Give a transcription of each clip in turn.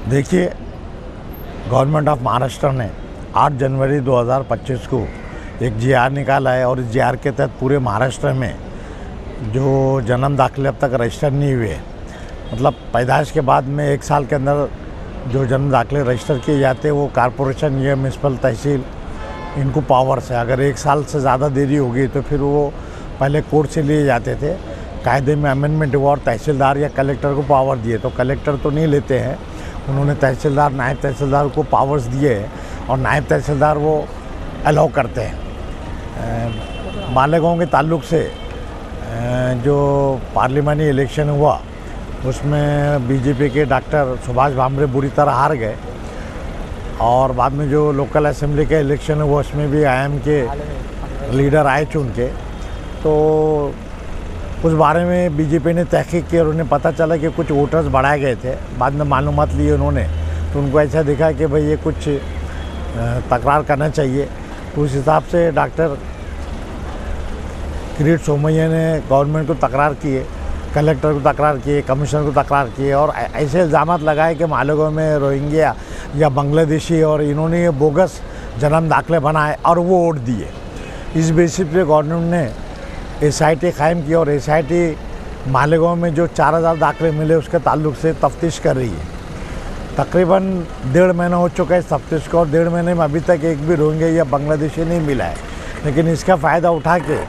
देखिए, government of Maharashtra ने 8 जनवरी 2025 को एक जीआर निकाला है और इस जीआर के तहत पूरे महाराष्ट्र में जो जन्म दाखिले अब तक रजिस्टर नहीं हुए, मतलब पैदाइश के बाद में 1 साल के अंदर जो जन्म दाखिले रजिस्टर किए जाते हैं वो कॉरपोरेशन या म्यूनसिपल तहसील इनको पावर्स है। अगर 1 साल से ज़्यादा देरी होगी तो फिर वो पहले कोर्ट से लिए जाते थे, कायदे में अमेंडमेंट हुआ और तहसीलदार या कलेक्टर को पावर दिए। तो कलेक्टर तो नहीं लेते हैं, उन्होंने तहसीलदार नायब तहसीलदार को पावर्स दिए हैं और नायब तहसीलदार वो अलाउ करते हैं। मालेगांव के ताल्लुक से जो पार्लियामानी इलेक्शन हुआ उसमें बीजेपी के डॉक्टर सुभाष भामरे बुरी तरह हार गए और बाद में जो लोकल असेंबली का इलेक्शन हुआ उसमें भी आईएम के लीडर आए चुन के। तो उस बारे में बीजेपी ने तहकीक की और उन्हें पता चला कि कुछ वोटर्स बढ़ाए गए थे। बाद में मालूमात लिए उन्होंने, तो उनको ऐसा दिखा कि भाई ये कुछ तकरार करना चाहिए। तो उस हिसाब से डॉक्टर किरीट सोमैया ने गवर्नमेंट को तकरार किए, कलेक्टर को तकरार किए, कमिश्नर को तकरार किए और ऐसे इल्ज़ाम लगाए कि मालेगांव में रोहिंग्या या बांग्लादेशी और इन्होंने ये बोगस जन्म दाखिले बनाए और वो वोट दिए। इस बेसिस पे गवर्नमेंट ने एसआईटी कायम की और एसआईटी मालेगांव में जो 4000 दाखिले मिले उसके ताल्लुक से तफ्तीश कर रही है। तकरीबन 1.5 महीना हो चुका है इस तफ्तीश को और 1.5 महीने में अभी तक एक भी रोहिंग्या या बांग्लादेशी नहीं मिला है। लेकिन इसका फ़ायदा उठा के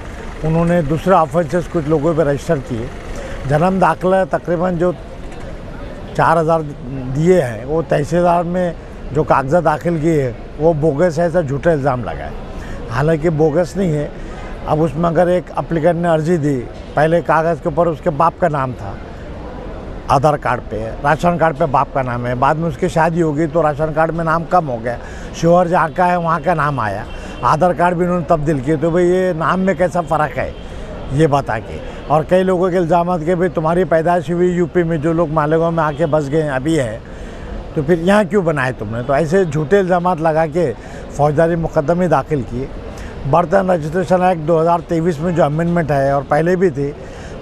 उन्होंने दूसरे ऑफेंसेस कुछ लोगों पर रजिस्टर किए। जन्म दाखिला तकरीबन जो 4000 दिए हैं वो तहसीलदार में जो कागजात दाखिल किए हैं वो बोगस है, ऐसा झूठा इल्ज़ाम लगा है। हालांकि बोगस नहीं है। अब उसमें अगर एक एप्लीकेंट ने अर्जी दी, पहले कागज़ के ऊपर उसके बाप का नाम था, आधार कार्ड पे, राशन कार्ड पे बाप का नाम है, बाद में उसकी शादी होगी तो राशन कार्ड में नाम कम हो गया, शोहर जहाँ का है वहाँ का नाम आया, आधार कार्ड भी उन्होंने तब्दील किए। तो भाई ये नाम में कैसा फ़र्क है ये बता के। और कई लोगों के इल्ज़ाम के भाई तुम्हारी पैदाइश हुई यूपी में, जो लोग मालेगांव में आके बस गए अभी है, तो फिर यहाँ क्यों बनाए तुमने। तो ऐसे झूठे इल्ज़ाम लगा के फौजदारी मुकदमे दाखिल किए। बर्तन रजिस्ट्रेशन एक्ट 2023 में जो अमेंडमेंट है और पहले भी थी,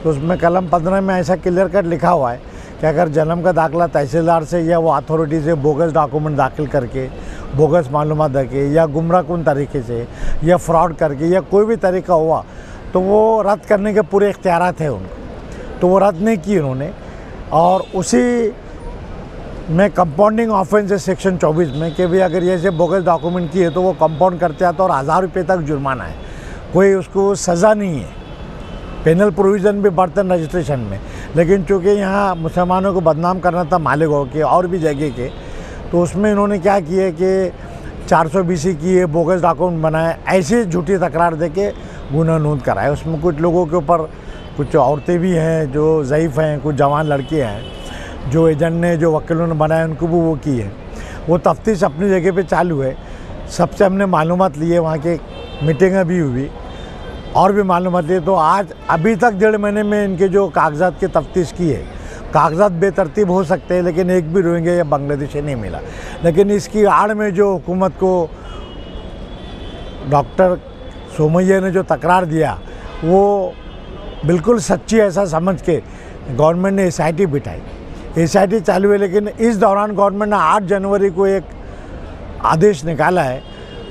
तो उसमें कलम 15 में ऐसा क्लियर कट लिखा हुआ है कि अगर जन्म का दाखिला तहसीलदार से या वो अथॉरिटी से बोगस डॉक्यूमेंट दाखिल करके, बोगस मालूमात देके या गुमराहकुन तरीके से या फ्रॉड करके या कोई भी तरीका हुआ तो वो रद्द करने के पूरे इख्तियार थे उनको। तो वो रद्द नहीं किए उन्होंने और उसी में कंपाउंडिंग ऑफेंस है सेक्शन 24 में कि भाई अगर ये से बोगस डॉक्यूमेंट किए तो वो कंपाउंड करते आता और 1000 रुपये तक जुर्माना है, कोई उसको सज़ा नहीं है। पेनल प्रोविज़न भी बर्तन रजिस्ट्रेशन में। लेकिन चूँकि यहाँ मुसलमानों को बदनाम करना था मालेगांव के और भी जगह के, तो उसमें इन्होंने क्या किए कि 420 किए, बोगस डॉक्यूमेंट बनाए, ऐसी झूठी तकरार दे के गुनाह नोंद कराए। उसमें कुछ लोगों के ऊपर, कुछ औरतें भी हैं जो ज़ईफ़ हैं, कुछ जवान लड़के हैं जो एजेंट ने, जो वकीलों ने बनाए उनको भी वो की है। वो तफ्तीश अपनी जगह पे चालू है। सबसे हमने मालूमात लिए, वहाँ की मीटिंगें भी हुई और भी मालूमात लिए। तो आज अभी तक 1.5 महीने में इनके जो कागजात की तफ्तीश की है, कागजात बेतरतीब हो सकते हैं लेकिन एक भी रोहिंग्या या बांग्लादेशी नहीं मिला। लेकिन इसकी आड़ में जो हुकूमत को डॉक्टर सोमैया ने जो तकरार दिया वो बिल्कुल सच्ची, ऐसा समझ के गवर्नमेंट ने एसआईटी बिठाई। एसआईटी चालू है, लेकिन इस दौरान गवर्नमेंट ने 8 जनवरी को एक आदेश निकाला है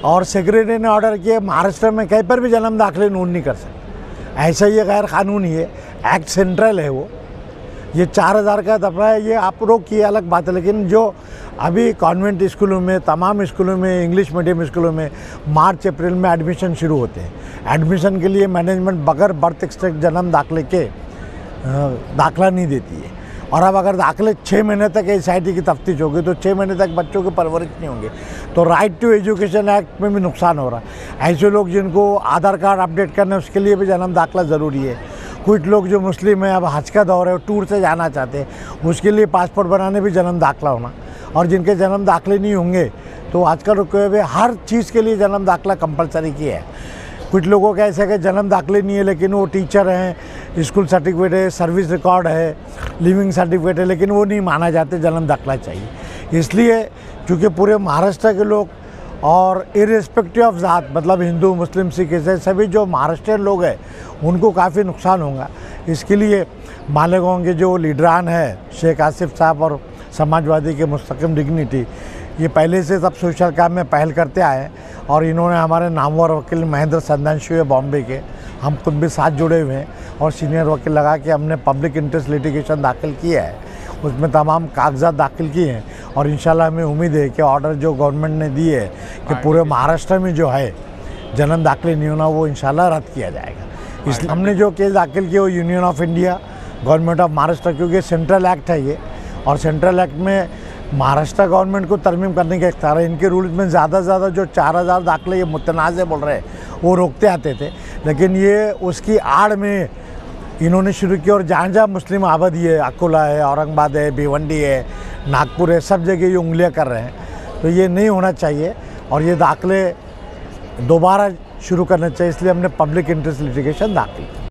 और सेक्रेटरी ने ऑर्डर किया महाराष्ट्र में कहीं पर भी जन्म दाखिले नोंद नहीं कर सकते। ऐसा ये गैर कानूनी है, एक्ट सेंट्रल है वो। ये 4000 का दफा है, ये आप रोक किए अलग बात है। लेकिन जो अभी कॉन्वेंट स्कूलों में, तमाम स्कूलों में, इंग्लिश मीडियम स्कूलों में मार्च अप्रैल में एडमिशन शुरू होते हैं। एडमिशन के लिए मैनेजमेंट बगैर बर्थ एक्सट्रैक्ट जन्म दाखिले के दाखिला नहीं देती है। और अब अगर दाखिले 6 महीने तक एसआईटी की तफ्तीश होगी तो 6 महीने तक बच्चों की परवरिश नहीं होंगे। तो राइट टू एजुकेशन एक्ट में भी नुकसान हो रहा है। ऐसे लोग जिनको आधार कार्ड अपडेट करना है उसके लिए भी जन्म दाखिला ज़रूरी है। कुछ लोग जो मुस्लिम हैं, अब हज का दौर है, टूर से जाना चाहते हैं, उसके लिए पासपोर्ट बनाने भी जन्म दाखिला होना। और जिनके जन्म दाखिले नहीं होंगे तो आजकल रुके हुए हर चीज़ के लिए जन्म दाखिला कंपलसरी किया है। कुछ लोगों का ऐसा कि जन्म दाखिले नहीं है लेकिन वो टीचर हैं, स्कूल सर्टिफिकेट है, सर्विस रिकॉर्ड है, लिविंग सर्टिफिकेट है, लेकिन वो नहीं माना जाते, जन्म दाखिला चाहिए। इसलिए चूँकि पूरे महाराष्ट्र के लोग और इर्रेस्पेक्टिव ऑफ ज़ात, मतलब हिंदू, मुस्लिम, सिख, ईसाई, सभी जो महाराष्ट्रियन लोग हैं उनको काफ़ी नुकसान होगा। इसके लिए मालेगांव के जो लीडरान है शेख आसिफ साहब और समाजवादी के मुस्तकिम डिग्निटी, ये पहले से सब सोशल काम में पहल करते आए हैं और इन्होंने हमारे नामवर वकील महेंद्र संधांशु है बॉम्बे के, हम खुद भी साथ जुड़े हुए हैं और सीनियर वकील लगा के हमने पब्लिक इंटरेस्ट लिटिगेशन दाखिल किया है, उसमें तमाम कागजात दाखिल किए हैं और इंशाल्लाह हमें उम्मीद है कि ऑर्डर जो गवर्नमेंट ने दिए है कि पूरे महाराष्ट्र में जो है जन्म दाखिले नहीं होना वो इंशाल्लाह रद्द किया जाएगा। इसलिए हमने जो केस दाखिल किया वो union of India, government of Maharashtra, क्योंकि सेंट्रल एक्ट है ये और सेंट्रल एक्ट में महाराष्ट्र गवर्नमेंट को तरमीम करने का इख्तियार है। इनके रूल्स में ज़्यादा से ज़्यादा जो 4000 दाखिले ये मुतनाज़ बोल रहे हैं वो रोकते आते थे, लेकिन ये उसकी आड़ में इन्होंने शुरू किया और जहाँ जहाँ मुस्लिम आबादी है, अकोला है, औरंगाबाद है, भिवंडी है, नागपुर है, सब जगह ये उंगलियाँ कर रहे हैं। तो ये नहीं होना चाहिए और ये दाखिले दोबारा शुरू करना चाहिए, इसलिए हमने पब्लिक इंटरेस्ट लिटिगेशन दाखिल की।